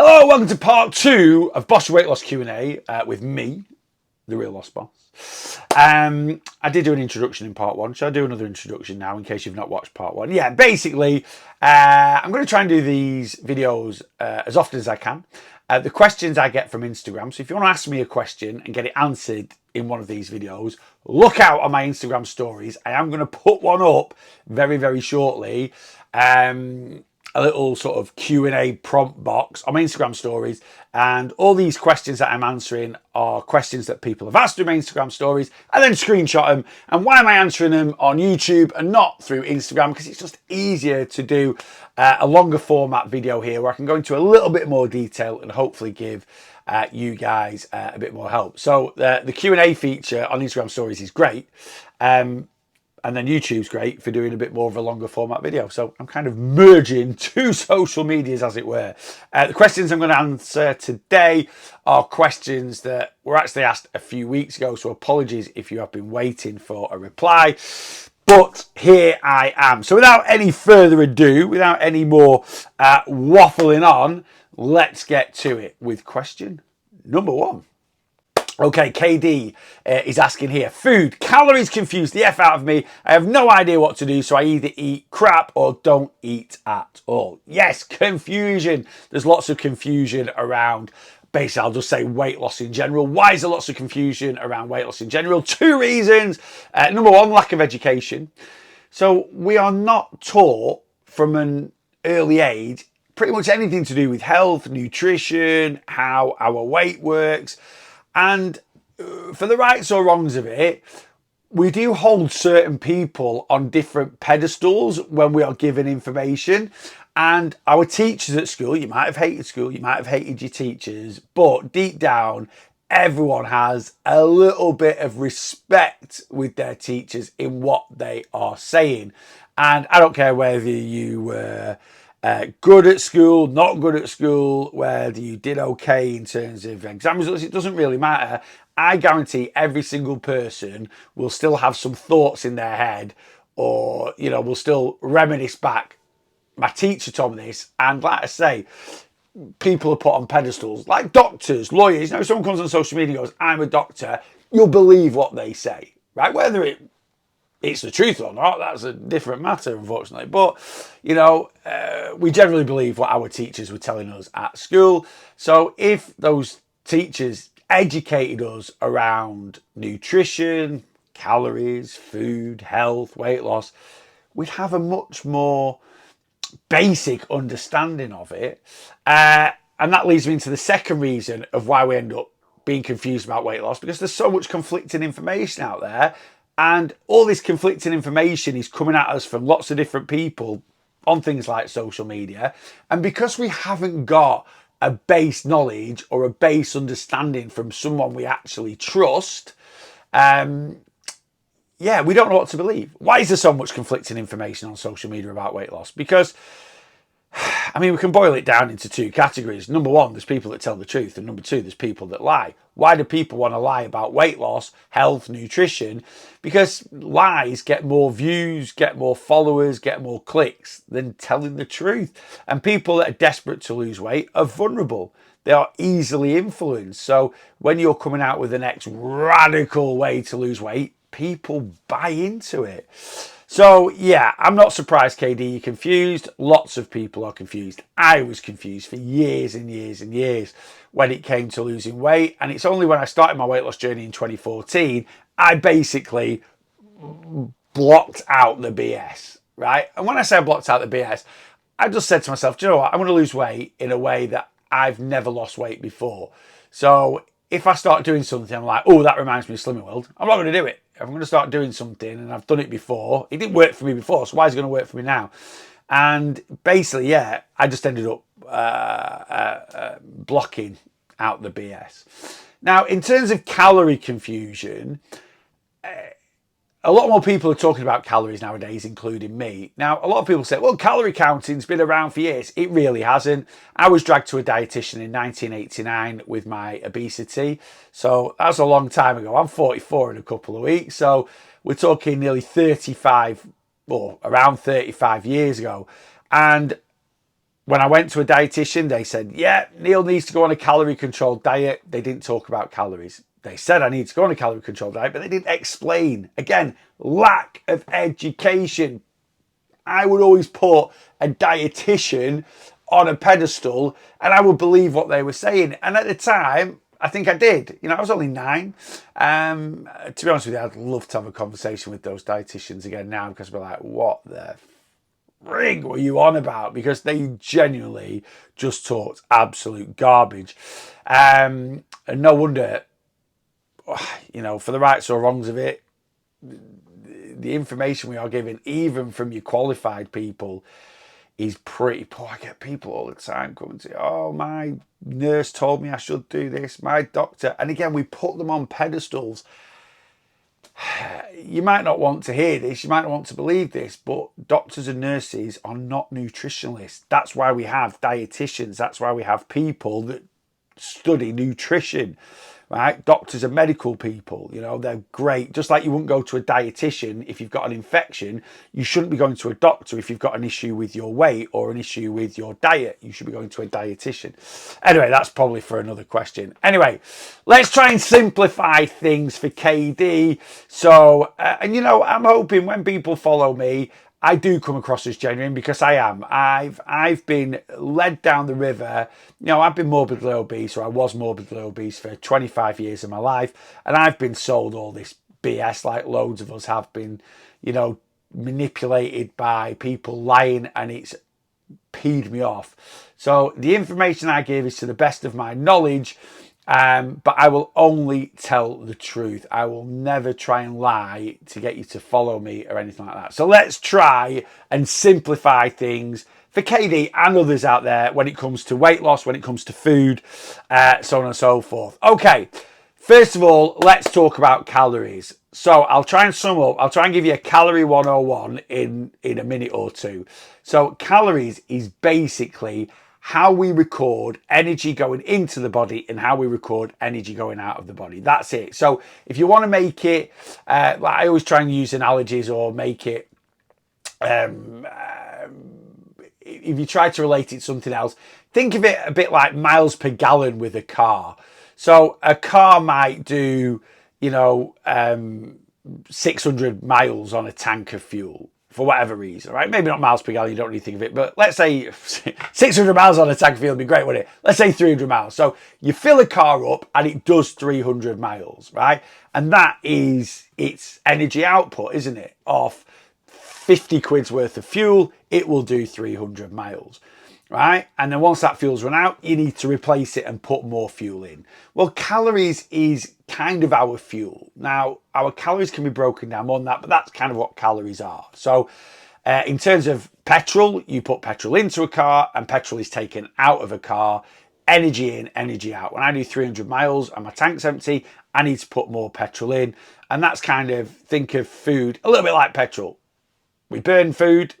Hello, welcome to part 2 of Boss Weight Loss Q&A with me, the real Loss Boss. I did do an introduction in part 1. Shall I do another introduction now in case you've not watched part 1? Yeah, basically, I'm going to try and do these videos as often as I can. The questions I get from Instagram. So if you want to ask me a question and get it answered in one of these videos, look out on my Instagram stories. I am going to put one up very, very shortly. A little sort of Q&A prompt box on my Instagram stories, and all these questions that I'm answering are questions that people have asked through my Instagram stories. I then screenshot them, and why am I answering them on YouTube and not through Instagram? Because it's just easier to do a longer format video here where I can go into a little bit more detail and hopefully give you guys a bit more help. So the Q&A feature on Instagram stories is great. And then YouTube's great for doing a bit more of a longer format video. So I'm kind of merging two social medias, as it were. The questions I'm going to answer today are questions that were actually asked a few weeks ago. So apologies if you have been waiting for a reply. But here I am. So without any further ado, without any more waffling on, let's get to it with question number 1. Okay, KD is asking here, food, calories confuse the F out of me. I have no idea what to do, so I either eat crap or don't eat at all. Yes, confusion. There's lots of confusion around, basically, I'll just say weight loss in general. Why is there lots of confusion around weight loss in general? 2 reasons. Number 1, lack of education. So we are not taught from an early age pretty much anything to do with health, nutrition, how our weight works. And for the rights or wrongs of it, we do hold certain people on different pedestals when we are given information. And our teachers at school, you might have hated school, you might have hated your teachers, but deep down, everyone has a little bit of respect with their teachers in what they are saying. And I don't care whether you were good at school, not good at school, whether you did okay in terms of exam results, it doesn't really matter. I guarantee every single person will still have some thoughts in their head, or, you know, will still reminisce back. My teacher told me this, and like I say, people are put on pedestals, like doctors, lawyers. You know, if someone comes on social media and goes, I'm a doctor, you'll believe what they say, right? Whether it's the truth or not, that's a different matter, unfortunately. But, you know, we generally believe what our teachers were telling us at school. So if those teachers educated us around nutrition, calories, food, health, weight loss, we'd have a much more basic understanding of it. And that leads me into the second reason of why we end up being confused about weight loss, because there's so much conflicting information out there. And all this conflicting information is coming at us from lots of different people on things like social media. And because we haven't got a base knowledge or a base understanding from someone we actually trust, we don't know what to believe. Why is there so much conflicting information on social media about weight loss? Because, I mean, we can boil it down into 2 categories. Number 1, there's people that tell the truth. And number 2, there's people that lie. Why do people want to lie about weight loss, health, nutrition? Because lies get more views, get more followers, get more clicks than telling the truth. And people that are desperate to lose weight are vulnerable. They are easily influenced. So when you're coming out with the next radical way to lose weight, people buy into it. So, yeah, I'm not surprised, KD, you're confused. Lots of people are confused. I was confused for years and years and years when it came to losing weight. And it's only when I started my weight loss journey in 2014, I basically blocked out the BS, right? And when I say I blocked out the BS, I just said to myself, do you know what? I'm going to lose weight in a way that I've never lost weight before. So if I start doing something, I'm like, oh, that reminds me of Slimming World, I'm not going to do it. If I'm going to start doing something, and I've done it before, it didn't work for me before, so why is it going to work for me now? And basically, yeah, I just ended up blocking out the BS. Now, in terms of calorie confusion, a lot more people are talking about calories nowadays, including me. Now, a lot of people say, well, calorie counting's been around for years. It really hasn't. I was dragged to a dietitian in 1989 with my obesity. So that's a long time ago. I'm 44 in a couple of weeks. So we're talking nearly 35, or around 35 years ago. And when I went to a dietitian, they said, yeah, Neil needs to go on a calorie controlled diet. They didn't talk about calories. They said I need to go on a calorie controlled diet, but they didn't explain. Again, lack of education. I would always put a dietitian on a pedestal and I would believe what they were saying. And at the time, I think I did. You know, I was only 9. To be honest with you, I'd love to have a conversation with those dietitians again now, because we're like, what the frig were you on about? Because they genuinely just talked absolute garbage. And no wonder, you know, for the rights or wrongs of it, the information we are given, even from your qualified people, is pretty poor. I get people all the time coming to, oh, my nurse told me I should do this, my doctor. And again, we put them on pedestals. You might not want to hear this, you might not want to believe this, but doctors and nurses are not nutritionalists. That's why we have dietitians. That's why we have people that study nutrition. Right? Doctors are medical people, you know, they're great. Just like you wouldn't go to a dietitian if you've got an infection, you shouldn't be going to a doctor if you've got an issue with your weight or an issue with your diet. You should be going to a dietitian. Anyway, that's probably for another question. Anyway, let's try and simplify things for KD. So, and you know, I'm hoping when people follow me, I do come across as genuine, because I am. I've been led down the river. You know, I've been morbidly obese, or I was morbidly obese for 25 years of my life, and I've been sold all this BS like loads of us have been, you know, manipulated by people lying, and it's peed me off. So the information I give is to the best of my knowledge, but I will only tell the truth. I will never try and lie to get you to follow me or anything like that. So let's try and simplify things for KD and others out there when it comes to weight loss, when it comes to food, so on and so forth. Okay, first of all, let's talk about calories. So I'll try and sum up. I'll try and give you a calorie 101 in a minute or two. So calories is basically how we record energy going into the body and how we record energy going out of the body. That's it. So if you want to make it, like I always try and use analogies or make it, if you try to relate it to something else, think of it a bit like miles per gallon with a car. So a car might do, you know, 600 miles on a tank of fuel, for whatever reason, right? Maybe not miles per gallon, you don't really think of it, but let's say 600 miles on a tank of fuel would be great, wouldn't it? Let's say 300 miles. So you fill a car up and it does 300 miles, right? And that is its energy output, isn't it? Off 50 quid's worth of fuel, it will do 300 miles, right? And then once that fuel's run out, you need to replace it and put more fuel in. Well, calories is kind of our fuel. Now, our calories can be broken down more than that, but that's kind of what calories are. So in terms of petrol, you put petrol into a car and petrol is taken out of a car. Energy in, energy out. When I do 300 miles and my tank's empty, I need to put more petrol in. And that's kind of, think of food a little bit like petrol. We burn food,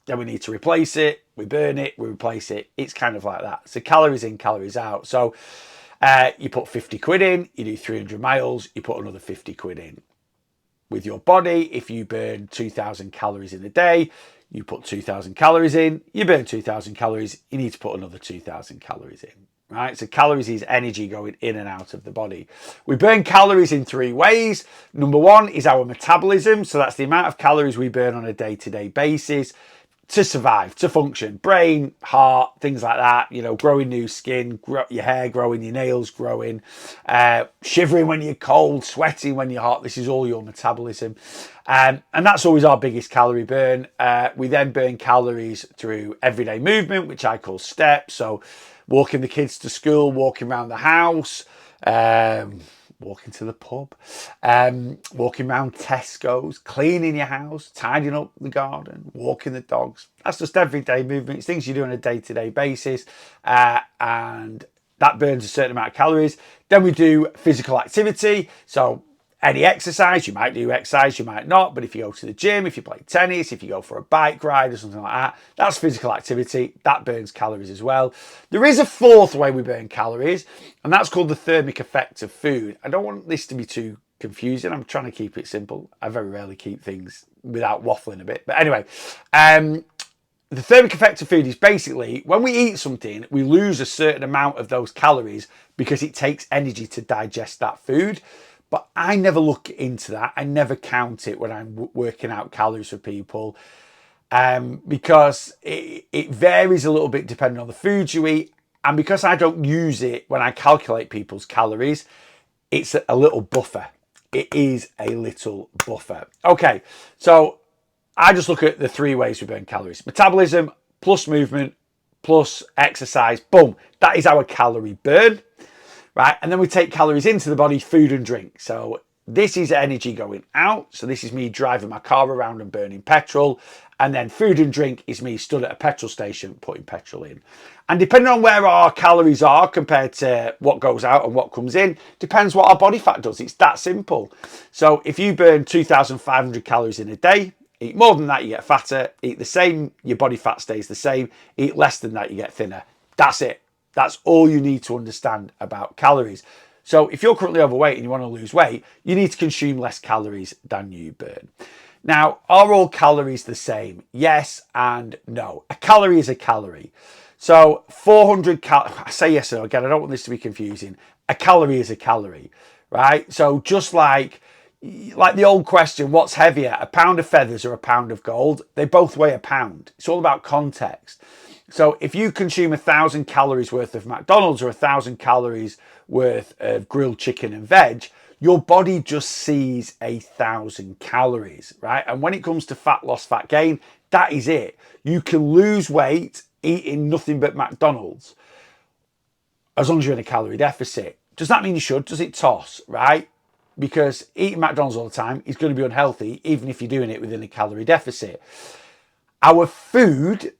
then we need to replace it. We burn it, we replace it. It's kind of like that. So calories in, calories out. So you put 50 quid in, you do 300 miles, you put another 50 quid in. With your body, if you burn 2,000 calories in a day, you put 2,000 calories in, you burn 2,000 calories, you need to put another 2,000 calories in. Right? So calories is energy going in and out of the body. We burn calories in 3 ways. Number 1 is our metabolism. So that's the amount of calories we burn on a day-to-day basis to survive, to function. Brain, heart, things like that. You know, growing new skin, your hair growing, your nails growing, shivering when you're cold, sweating when you're hot. This is all your metabolism. And that's always our biggest calorie burn. We then burn calories through everyday movement, which I call steps. So walking the kids to school, walking around the house, walking to the pub, walking around Tesco's, cleaning your house, tidying up the garden, walking the dogs. That's just everyday movement. It's things you do on a day-to-day basis, and that burns a certain amount of calories. Then we do physical activity. So any exercise, you might do exercise, you might not, but if you go to the gym, if you play tennis, if you go for a bike ride or something like that, that's physical activity. That burns calories as well. There is a 4th way we burn calories, and that's called the thermic effect of food. I don't want this to be too confusing. I'm trying to keep it simple. I very rarely keep things without waffling a bit. But anyway, the the thermic effect of food is basically when we eat something, we lose a certain amount of those calories because it takes energy to digest that food. But I never look into that. I never count it when I'm working out calories for people, because it varies a little bit depending on the foods you eat. And because I don't use it when I calculate people's calories, it's a little buffer. It is a little buffer. Okay, so I just look at the three ways we burn calories. Metabolism plus movement plus exercise. Boom. That is our calorie burn, right? And then we take calories into the body, food and drink. So this is energy going out. So this is me driving my car around and burning petrol. And then food and drink is me stood at a petrol station putting petrol in. And depending on where our calories are compared to what goes out and what comes in, depends what our body fat does. It's that simple. So if you burn 2,500 calories in a day, eat more than that, you get fatter. Eat the same, your body fat stays the same. Eat less than that, you get thinner. That's it. That's all you need to understand about calories. So if you're currently overweight and you want to lose weight, you need to consume less calories than you burn. Now, are all calories the same? Yes and no. A calorie is a calorie. So 400 calories, I say yes or no, again, I don't want this to be confusing. A calorie is a calorie, right? So just like the old question, what's heavier, a pound of feathers or a pound of gold? They both weigh a pound. It's all about context. So if you consume 1,000 calories worth of McDonald's or 1,000 calories worth of grilled chicken and veg, your body just sees 1,000 calories, right? And when it comes to fat loss, fat gain, that is it. You can lose weight eating nothing but McDonald's as long as you're in a calorie deficit. Does that mean you should? Does it toss, right? Because eating McDonald's all the time is going to be unhealthy, even if you're doing it within a calorie deficit. Our food,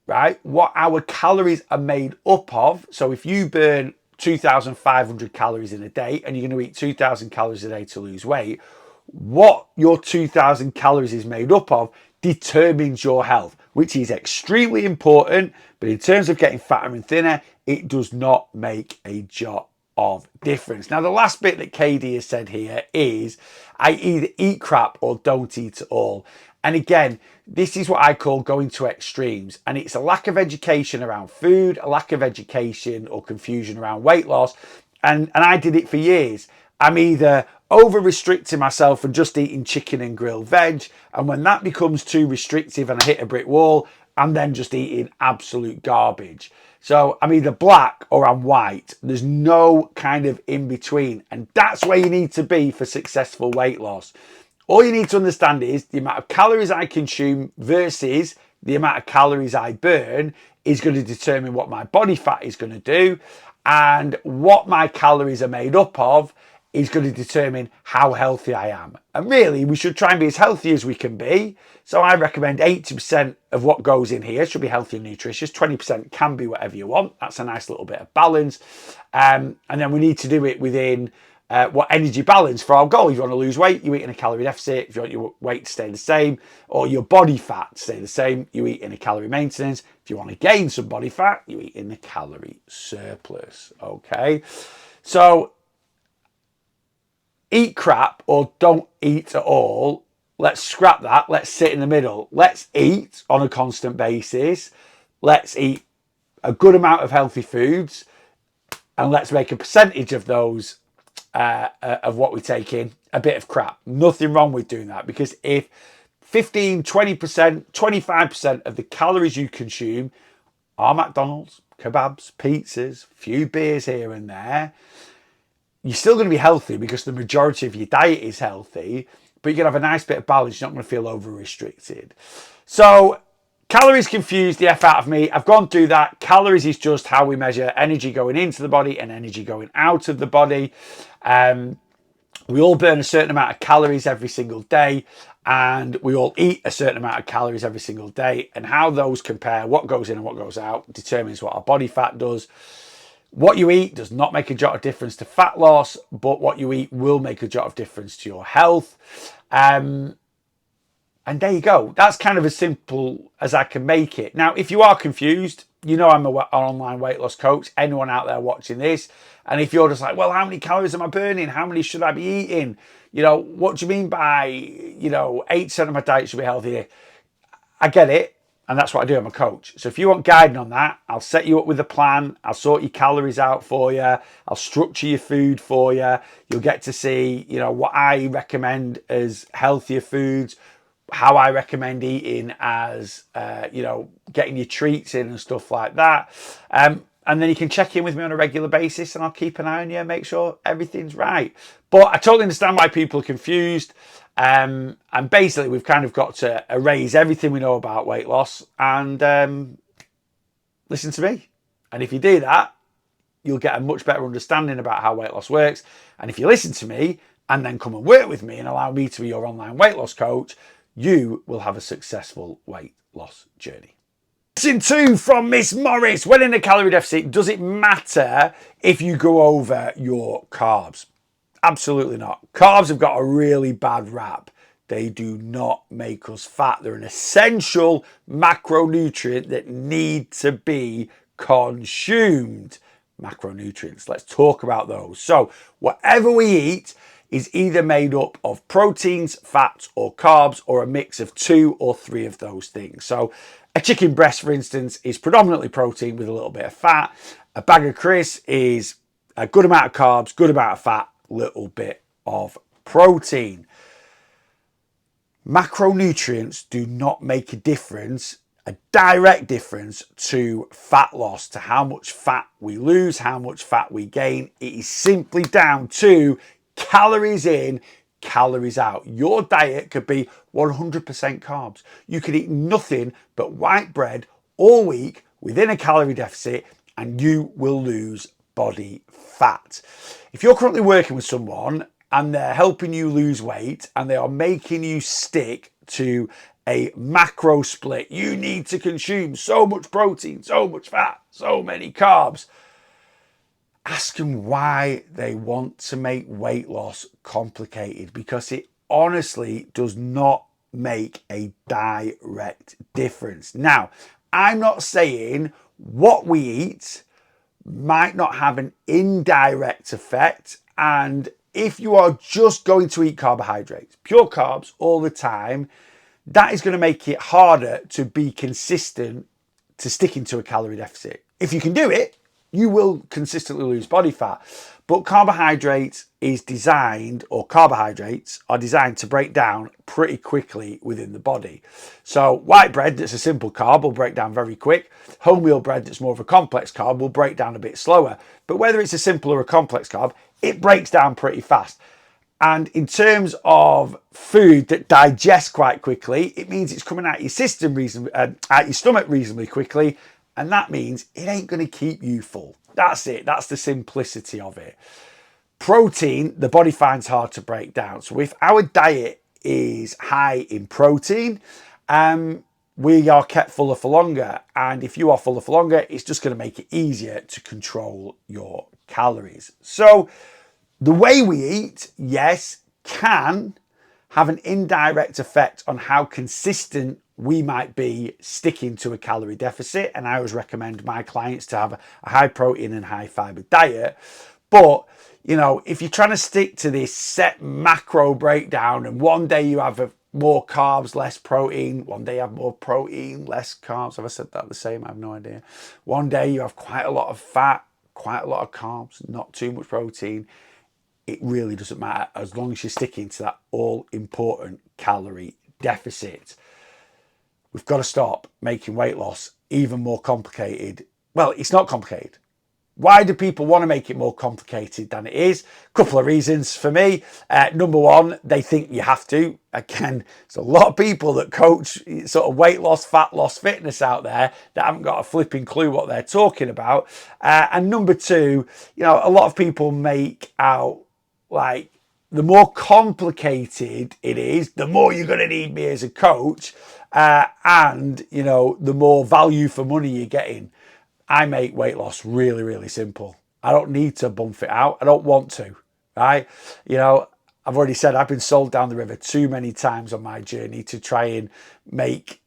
right, what our calories are made up of. So if you burn 2,500 calories in a day and you're going to eat 2,000 calories a day to lose weight, what your 2,000 calories is made up of determines your health, which is extremely important. But in terms of getting fatter and thinner, it does not make a jot of difference. Now, the last bit that KD has said here is I either eat crap or don't eat at all. And again, this is what I call going to extremes. And it's a lack of education around food, a lack of education or confusion around weight loss. And I did it for years. I'm either over restricting myself and just eating chicken and grilled veg. And when that becomes too restrictive and I hit a brick wall, I'm then just eating absolute garbage. So I'm either black or I'm white. There's no kind of in between. And that's where you need to be for successful weight loss. All you need to understand is the amount of calories I consume versus the amount of calories I burn is going to determine what my body fat is going to do. And what my calories are made up of is going to determine how healthy I am. And really, we should try and be as healthy as we can be. So I recommend 80% of what goes in here should be healthy and nutritious. 20% can be whatever you want. That's a nice little bit of balance. And then we need to do it within what energy balance for our goal. If you want to lose weight, you eat in a calorie deficit. If you want your weight to stay the same or your body fat to stay the same, you eat in a calorie maintenance. If you want to gain some body fat, you eat in a calorie surplus. Okay. So eat crap or don't eat at all. Let's scrap that. Let's sit in the middle. Let's eat on a constant basis. Let's eat a good amount of healthy foods and let's make a percentage of those of what we take in a bit of crap. Nothing wrong with doing that, because if 15, 20%, 25% of the calories you consume are McDonald's, kebabs, pizzas, few beers here and there, you're still going to be healthy because the majority of your diet is healthy, but you're going to have a nice bit of balance. You're not going to feel over restricted. So calories confuse the F out of me. I've gone through that. Calories is just how we measure energy going into the body and energy going out of the body. We all burn a certain amount of calories every single day, and we all eat a certain amount of calories every single day. And how those compare, what goes in and what goes out, determines what our body fat does. What you eat does not make a jot of difference to fat loss, but what you eat will make a jot of difference to your health. And there you go. That's kind of as simple as I can make it. Now, if you are confused, you know I'm an online weight loss coach. Anyone out there watching this, and if you're just like, well, how many calories am I burning? How many should I be eating? You know, what do you mean by, 8% of my diet should be healthy? I get it. And that's what I do. I'm a coach. So if you want guiding on that, I'll set you up with a plan. I'll sort your calories out for you. I'll structure your food for you. You'll get to see, what I recommend as healthier foods, how I recommend eating as, getting your treats in and stuff like that. And then you can check in with me on a regular basis and I'll keep an eye on you and make sure everything's right. But I totally understand why people are confused. And basically, we've kind of got to erase everything we know about weight loss and listen to me. And if you do that, you'll get a much better understanding about how weight loss works. And if you listen to me and then come and work with me and allow me to be your online weight loss coach, you will have a successful weight loss journey. Question 2 from Miss Morris. When in a calorie deficit, does it matter if you go over your carbs? Absolutely not. Carbs have got a really bad rap. They do not make us fat. They're an essential macronutrient that need to be consumed. Macronutrients. Let's talk about those. So whatever we eat is either made up of proteins, fats, or carbs, or a mix of 2 or 3 of those things. So a chicken breast, for instance, is predominantly protein with a little bit of fat. A bag of crisps is a good amount of carbs, good amount of fat, little bit of protein. Macronutrients do not make a difference, a direct difference to fat loss, to how much fat we lose, how much fat we gain. It is simply down to calories in, calories out. Your diet could be 100% carbs. You could eat nothing but white bread all week within a calorie deficit and you will lose body fat. If you're currently working with someone and they're helping you lose weight and they are making you stick to a macro split, you need to consume so much protein, so much fat, so many carbs. Ask them why they want to make weight loss complicated, because it honestly does not make a direct difference. Now, I'm not saying what we eat might not have an indirect effect, and if you are just going to eat carbohydrates, pure carbs all the time, that is going to make it harder to be consistent to sticking to a calorie deficit. If you can do it, you will consistently lose body fat. But carbohydrates are designed to break down pretty quickly within the body. So white bread that's a simple carb will break down very quick. Wholemeal bread that's more of a complex carb will break down a bit slower. But whether it's a simple or a complex carb, it breaks down pretty fast. And in terms of food that digests quite quickly, it means it's coming out your system out your stomach reasonably quickly. And that means it ain't going to keep you full. That's it. That's the simplicity of it. Protein, the body finds hard to break down. So if our diet is high in protein, we are kept fuller for longer. And if you are fuller for longer, it's just going to make it easier to control your calories. So the way we eat, yes, can have an indirect effect on how consistent we might be sticking to a calorie deficit. And I always recommend my clients to have a high protein and high fiber diet. But, if you're trying to stick to this set macro breakdown and one day you have more carbs, less protein, one day you have more protein, less carbs. Have I said that the same? I have no idea. One day you have quite a lot of fat, quite a lot of carbs, not too much protein. It really doesn't matter as long as you're sticking to that all-important calorie deficit. We've got to stop making weight loss even more complicated. Well, it's not complicated. Why do people want to make it more complicated than it is? A couple of reasons for me. Number one, they think you have to. Again, there's a lot of people that coach sort of weight loss, fat loss, fitness out there that haven't got a flipping clue what they're talking about. And number two, a lot of people make out like the more complicated it is, the more you're going to need me as a coach. And the more value for money you're getting. I make weight loss really, really simple. I don't need to bump it out. I don't want to, right? I've already said I've been sold down the river too many times on my journey to try and make,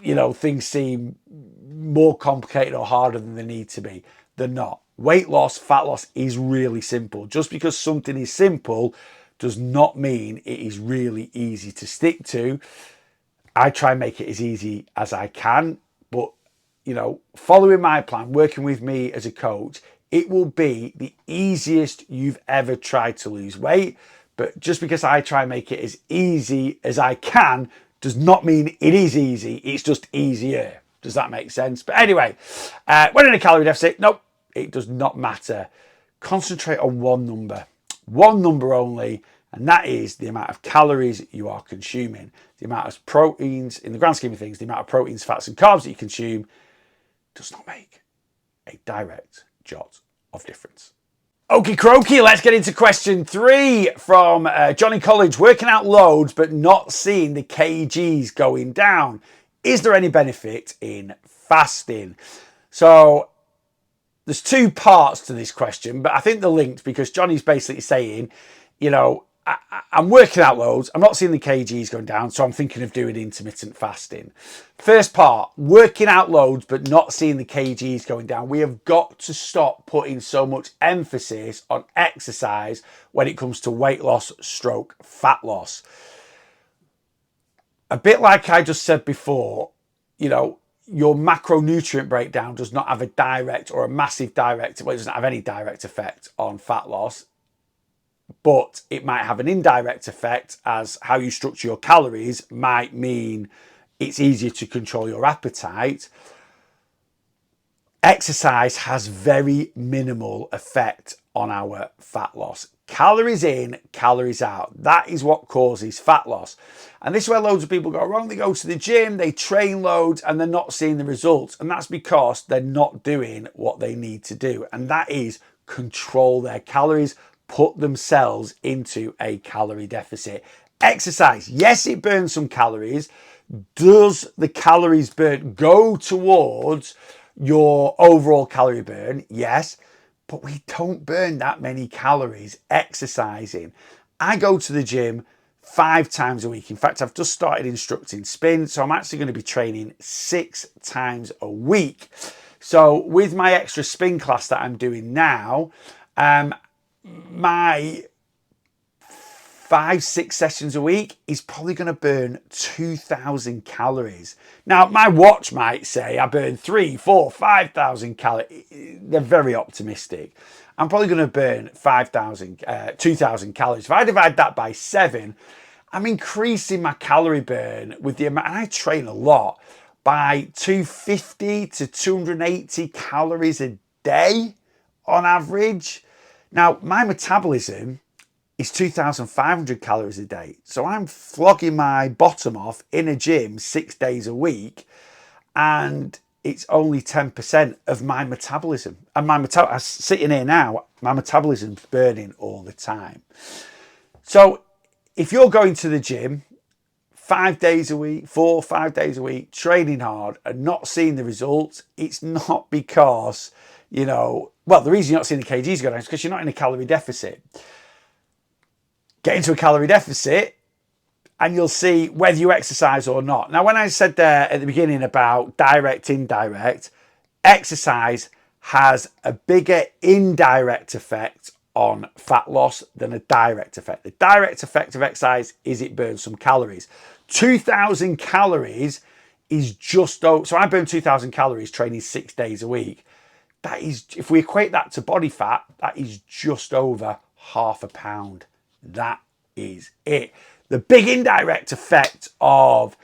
things seem more complicated or harder than they need to be. They're not. Weight loss, fat loss is really simple. Just because something is simple does not mean it is really easy to stick to. I try and make it as easy as I can, but you know, following my plan, working with me as a coach, it will be the easiest you've ever tried to lose weight. But just because I try and make it as easy as I can does not mean it is easy. It's just easier. Does that make sense? But anyway, when in a calorie deficit, nope, it does not matter. Concentrate on one number only, and that is the amount of calories you are consuming. The amount of proteins, in the grand scheme of things, the amount of proteins, fats, and carbs that you consume does not make a direct jot of difference. Okie croaky, let's get into question 3 from Johnny College. Working out loads but not seeing the kgs going down. Is there any benefit in fasting? So there's 2 parts to this question, but I think they're linked because Johnny's basically saying, you know, I'm working out loads, I'm not seeing the kgs going down, so I'm thinking of doing intermittent fasting. First part, working out loads but not seeing the kgs going down. We have got to stop putting so much emphasis on exercise when it comes to weight loss stroke fat loss. A bit like I just said before, you know, your macronutrient breakdown does not have a direct or a massive direct, well, it doesn't have any direct effect on fat loss, but it might have an indirect effect, as how you structure your calories might mean it's easier to control your appetite. Exercise has very minimal effect on our fat loss. Calories in, calories out. That is what causes fat loss. And this is where loads of people go wrong. They go to the gym, they train loads, and they're not seeing the results. And that's because they're not doing what they need to do. And that is control their calories, put themselves into a calorie deficit. Exercise, yes, it burns some calories. Does the calories burnt go towards your overall calorie burn? Yes, but we don't burn that many calories exercising. I go to the gym 5 times a week. In fact, I've just started instructing spin, so I'm actually going to be training 6 times a week. So with my extra spin class that I'm doing now, my 5-6 sessions a week is probably going to burn 2,000 calories. Now, my watch might say I burn 3, 4, 5,000 calories. They're very optimistic. I'm probably going to burn 2,000 calories. If I divide that by 7, I'm increasing my calorie burn with the amount, and I train a lot, by 250 to 280 calories a day on average. Now, my metabolism is 2,500 calories a day. So I'm flogging my bottom off in a gym 6 days a week, and it's only 10% of my metabolism. And I'm sitting here now, my metabolism's burning all the time. So if you're going to the gym 5 days a week, 4 or 5 days a week, training hard and not seeing the results, it's not because, you know, well, the reason you're not seeing the kgs go down is because you're not in a calorie deficit. Get into a calorie deficit and you'll see whether you exercise or not. Now, when I said there at the beginning about direct, indirect, exercise has a bigger indirect effect on fat loss than a direct effect. The direct effect of exercise is it burns some calories. 2,000 calories is just over. So I burn 2,000 calories training 6 days a week. That is, if we equate that to body fat, that is just over half a pound. That is it. The big indirect effect of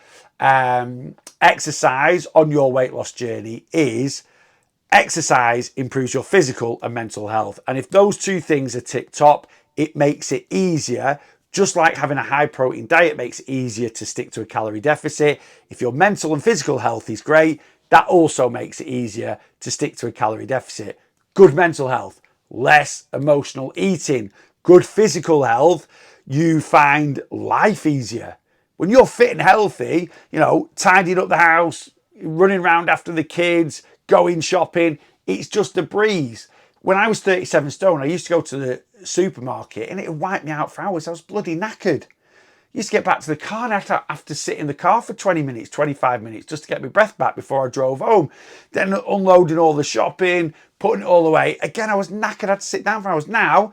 exercise on your weight loss journey is exercise improves your physical and mental health. And if those 2 things are tip top, it makes it easier. Just like having a high protein diet makes it easier to stick to a calorie deficit. If your mental and physical health is great, that also makes it easier to stick to a calorie deficit. Good mental health, less emotional eating. Good physical health, you find life easier. When you're fit and healthy, you know, tidying up the house, running around after the kids, going shopping, it's just a breeze. When I was 37 stone, I used to go to the supermarket and it would wipe me out for hours. I was bloody knackered. I used to get back to the car and I'd have to sit in the car for 20 minutes, 25 minutes just to get my breath back before I drove home. Then unloading all the shopping, putting it all away. Again, I was knackered. I had to sit down for hours. Now,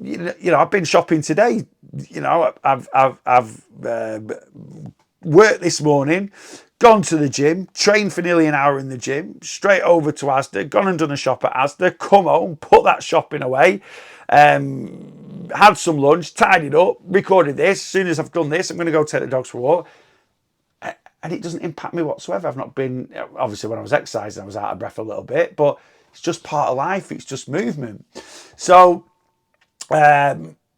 you know, I've been shopping today. You know, I've worked this morning, gone to the gym, trained for nearly an hour in the gym, straight over to Asda, gone and done a shop at Asda, come home, put that shopping away, had some lunch, tidied up, recorded this. As soon as I've done this, I'm going to go take the dogs for a walk. And it doesn't impact me whatsoever. I've not been, obviously when I was exercising, I was out of breath a little bit, but it's just part of life. It's just movement. So,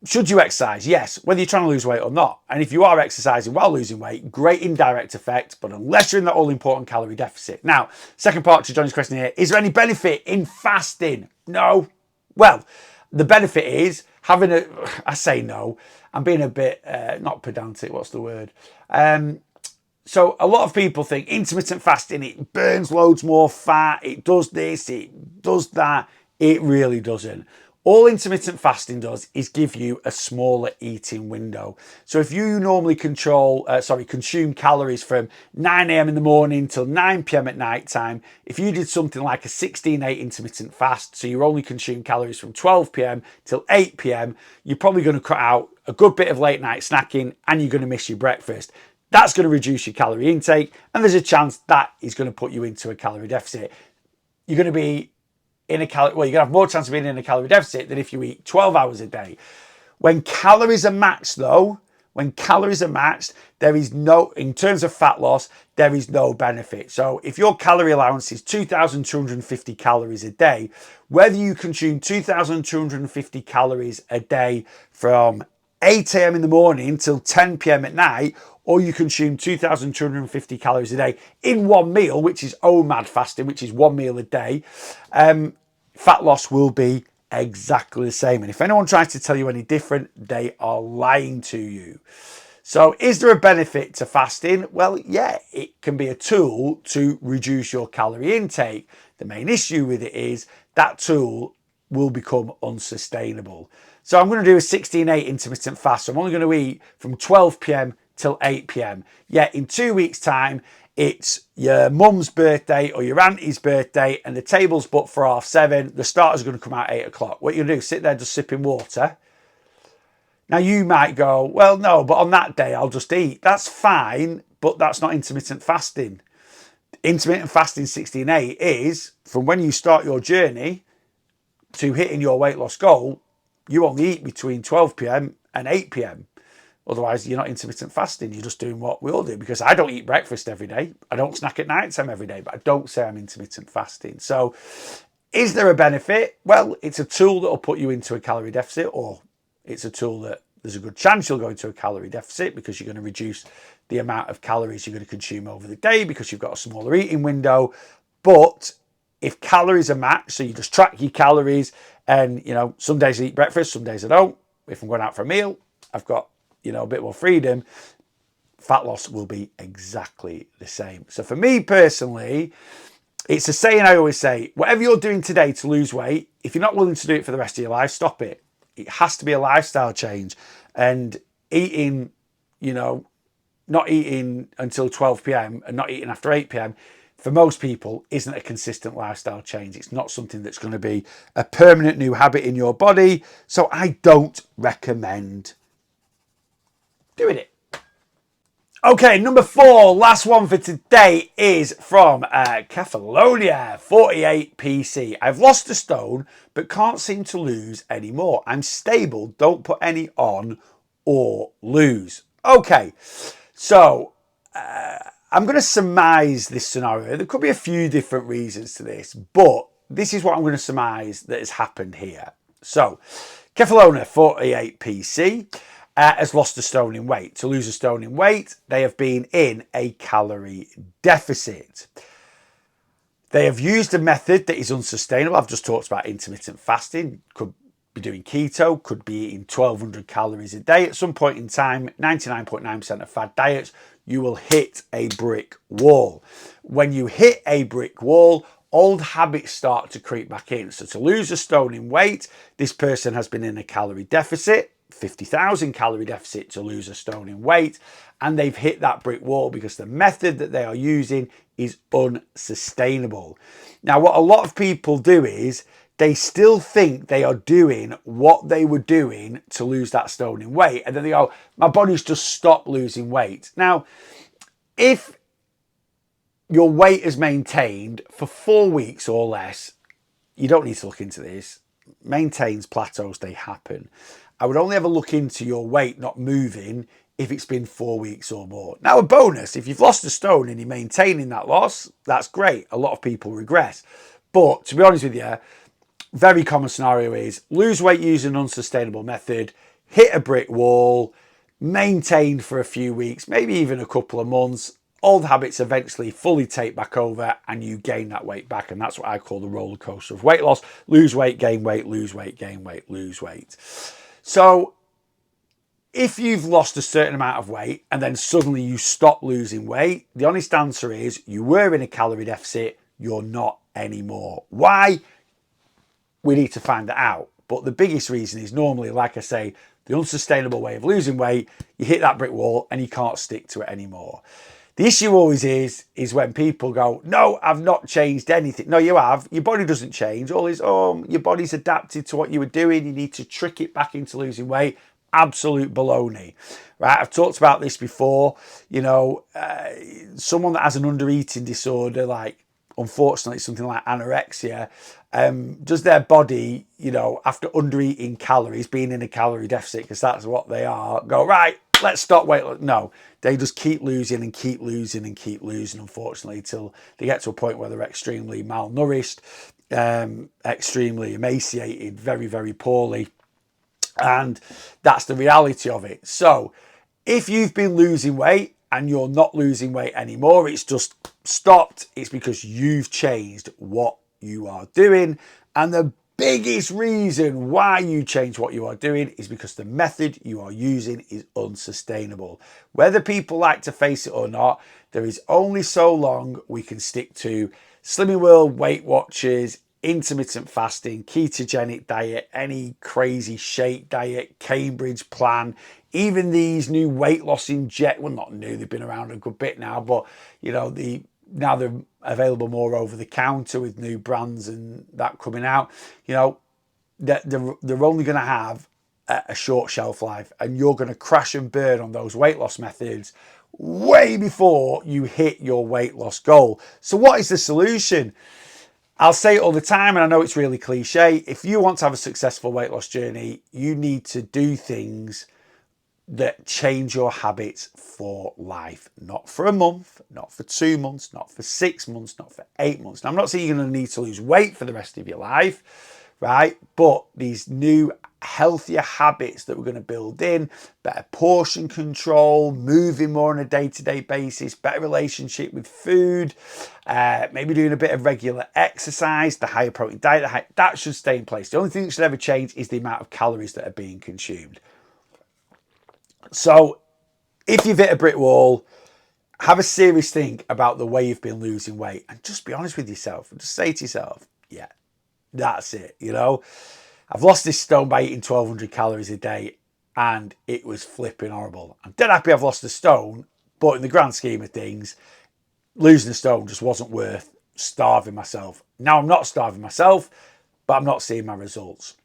should you exercise? Yes, whether you're trying to lose weight or not. And if you are exercising while losing weight, great indirect effect, but unless you're in that all-important calorie deficit. Now, second part to Johnny's question here, is there any benefit in fasting? No. Well, the benefit is having I say no, I'm being a bit, not pedantic, what's the word? So a lot of people think intermittent fasting, it burns loads more fat, it does this, it does that. It really doesn't. All intermittent fasting does is give you a smaller eating window. So if you normally consume calories from 9 a.m. in the morning till 9 p.m. at night time, if you did something like a 16-8 intermittent fast, so you only consume calories from 12 p.m. till 8 p.m., you're probably going to cut out a good bit of late night snacking and you're going to miss your breakfast. That's going to reduce your calorie intake, and there's a chance that is going to put you into a calorie deficit. You're going to be you're going to have more chance of being in a calorie deficit than if you eat 12 hours a day. When calories are matched though, there is no, in terms of fat loss, there is no benefit. So if your calorie allowance is 2,250 calories a day, whether you consume 2,250 calories a day from 8 a.m. in the morning till 10 p.m. at night, or you consume 2,250 calories a day in one meal, which is OMAD fasting, which is one meal a day, fat loss will be exactly the same. And if anyone tries to tell you any different, they are lying to you. So is there a benefit to fasting? Well, yeah, it can be a tool to reduce your calorie intake. The main issue with it is that tool will become unsustainable. So I'm going to do a 16-8 intermittent fast. So I'm only going to eat from 12 p.m. till 8 p.m. Yet in 2 weeks' time, it's your mum's birthday or your auntie's birthday and the table's booked for 7:30. The starter's going to come out 8 o'clock. What you're going to do, sit there just sipping water. Now you might go, well, no, but on that day I'll just eat. That's fine, but that's not intermittent fasting. Intermittent fasting 16-8 is from when you start your journey to hitting your weight loss goal, you only eat between 12 p.m. and 8 p.m. Otherwise, you're not intermittent fasting. You're just doing what we all do, because I don't eat breakfast every day. I don't snack at night time every day, but I don't say I'm intermittent fasting. So is there a benefit? Well, it's a tool that will put you into a calorie deficit, or it's a tool that there's a good chance you'll go into a calorie deficit because you're going to reduce the amount of calories you're going to consume over the day because you've got a smaller eating window. But if calories are matched, so you just track your calories and, some days I eat breakfast, some days I don't. If I'm going out for a meal, I've got, a bit more freedom. Fat loss will be exactly the same. So for me personally, it's a saying I always say, whatever you're doing today to lose weight, if you're not willing to do it for the rest of your life, stop it. It has to be a lifestyle change. And eating, not eating until 12 p.m. and not eating after 8 p.m. for most people isn't a consistent lifestyle change. It's not something that's going to be a permanent new habit in your body. So I don't recommend doing it. Okay, number 4, last one for today is from Calorie 48 PC. I've lost a stone, but can't seem to lose any more. I'm stable, don't put any on or lose. Okay, so I'm going to surmise this scenario. There could be a few different reasons to this, but this is what I'm going to surmise that has happened here. So, Calorie 48 PC has lost a stone in weight. To lose a stone in weight, they have been in a calorie deficit. They have used a method that is unsustainable. I've just talked about intermittent fasting. Could be doing keto, could be eating 1,200 calories a day. At some point in time, 99.9% of fad diets, you will hit a brick wall. When you hit a brick wall, old habits start to creep back in. So to lose a stone in weight, this person has been in a calorie deficit, 50,000 calorie deficit to lose a stone in weight, and they've hit that brick wall because the method that they are using is unsustainable. Now, what a lot of people do is they still think they are doing what they were doing to lose that stone in weight, and then they go, my body's just stopped losing weight. Now, If your weight is maintained for 4 weeks or less, you don't need to look into this. Maintains, plateaus, they happen. I would only ever look into your weight not moving if it's been 4 weeks or more. Now, a bonus, if you've lost a stone and you're maintaining that loss, that's great. A lot of people regress. But to be honest with you, very common scenario is lose weight using an unsustainable method, hit a brick wall, maintain for a few weeks, maybe even a couple of months. Old habits eventually fully take back over and you gain that weight back. And that's what I call the roller coaster of weight loss. Lose weight, gain weight, lose weight, gain weight, lose weight. So if you've lost a certain amount of weight and then suddenly you stop losing weight, the honest answer is you were in a calorie deficit, you're not anymore. Why? We need to find that out. But the biggest reason is normally, like I say, the unsustainable way of losing weight, you hit that brick wall and you can't stick to it anymore. The issue always is when people go, no, I've not changed anything. No, you have. Your body doesn't change. All is, oh, your body's adapted to what you were doing. You need to trick it back into losing weight. Absolute baloney, right? I've talked about this before. You know, someone that has an under-eating disorder, like unfortunately something like anorexia, does their body, you know, after under-eating calories, being in a calorie deficit, because that's what they are, go, right, let's stop weight. No, they just keep losing and keep losing and keep losing, unfortunately, till they get to a point where they're extremely malnourished, extremely emaciated, very, very poorly. And that's the reality of it. So if you've been losing weight and you're not losing weight anymore, it's just stopped. It's because you've changed what you are doing. And the biggest reason why you change what you are doing is because the method you are using is unsustainable. Whether people like to face it or not, there is only so long we can stick to Slimming World, Weight Watchers, intermittent fasting, ketogenic diet, any crazy shake diet, Cambridge plan, even these new weight loss well, not new, they've been around a good bit now, but you know, now they're available more over the counter with new brands and that coming out. You know, they're only going to have a short shelf life, and you're going to crash and burn on those weight loss methods way before you hit your weight loss goal. So what is the solution? I'll say it all the time, and I know it's really cliche. If you want to have a successful weight loss journey, you need to do things that change your habits for life. Not for a month, not for 2 months, not for 6 months, not for 8 months. Now, I'm not saying you're going to need to lose weight for the rest of your life, right? But these new healthier habits that we're going to build in, better portion control, moving more on a day-to-day basis, better relationship with food, maybe doing a bit of regular exercise, the higher protein diet, that should stay in place. The only thing that should ever change is the amount of calories that are being consumed. So if you've hit a brick wall, have a serious think about the way you've been losing weight and just be honest with yourself and just say to yourself, yeah, that's it. You know, I've lost this stone by eating 1,200 calories a day and it was flipping horrible. I'm dead happy I've lost the stone, but in the grand scheme of things, losing the stone just wasn't worth starving myself. Now I'm not starving myself, but I'm not seeing my results.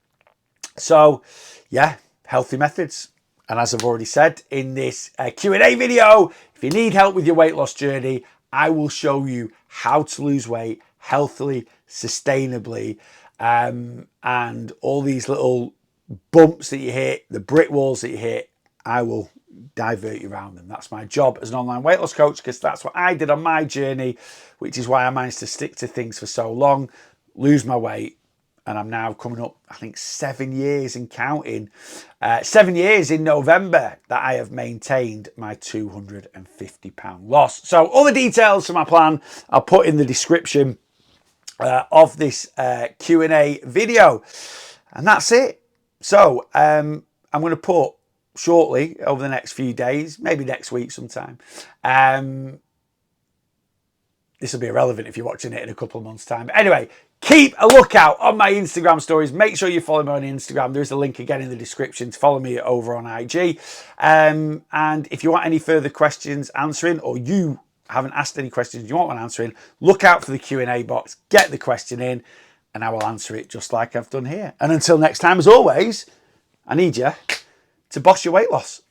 So yeah, healthy methods. And as I've already said in this Q&A video, if you need help with your weight loss journey, I will show you how to lose weight healthily, sustainably, and all these little bumps that you hit, the brick walls that you hit, I will divert you around them. That's my job as an online weight loss coach, because that's what I did on my journey, which is why I managed to stick to things for so long, lose my weight, and I'm now coming up, I think, 7 years and counting. 7 years in November that I have maintained my 250 pound loss. So all the details for my plan I'll put in the description of this Q&A video. And that's it. So I'm going to put shortly over the next few days, maybe next week sometime. This will be irrelevant if you're watching it in a couple of months' time. But anyway, keep a lookout on my Instagram stories. Make sure you follow me on Instagram. There is a link again in the description to follow me over on IG. And if you want any further questions answering, or you haven't asked any questions you want one answering, look out for the Q&A box. Get the question in, and I will answer it just like I've done here. And until next time, as always, I need you to boss your weight loss.